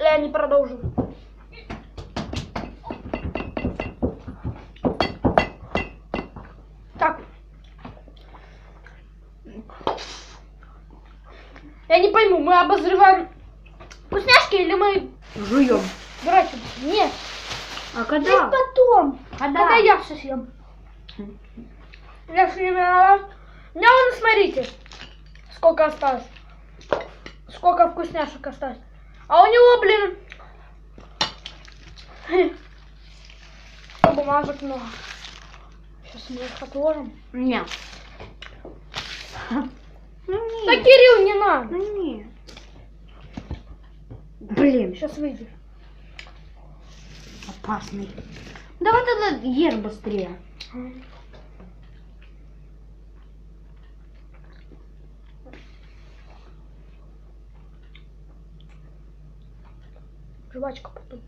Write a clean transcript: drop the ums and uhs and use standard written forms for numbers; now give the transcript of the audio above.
Бля, не продолжу. Так. Я не пойму, мы обозреваем вкусняшки или мы Жуем. дрочим? Нет. А Есть когда? потом. Когда? Когда я все съем. Я все не виноват. У меня вон, смотрите, сколько осталось. Сколько вкусняшек осталось. А у него, блин, бумажек много. Сейчас мы их отложим. Нет. Да, Кирилл, не надо. Нет. Блин, Сейчас выйдешь. опасный. Давай тогда ешь быстрее. Жвачка потом.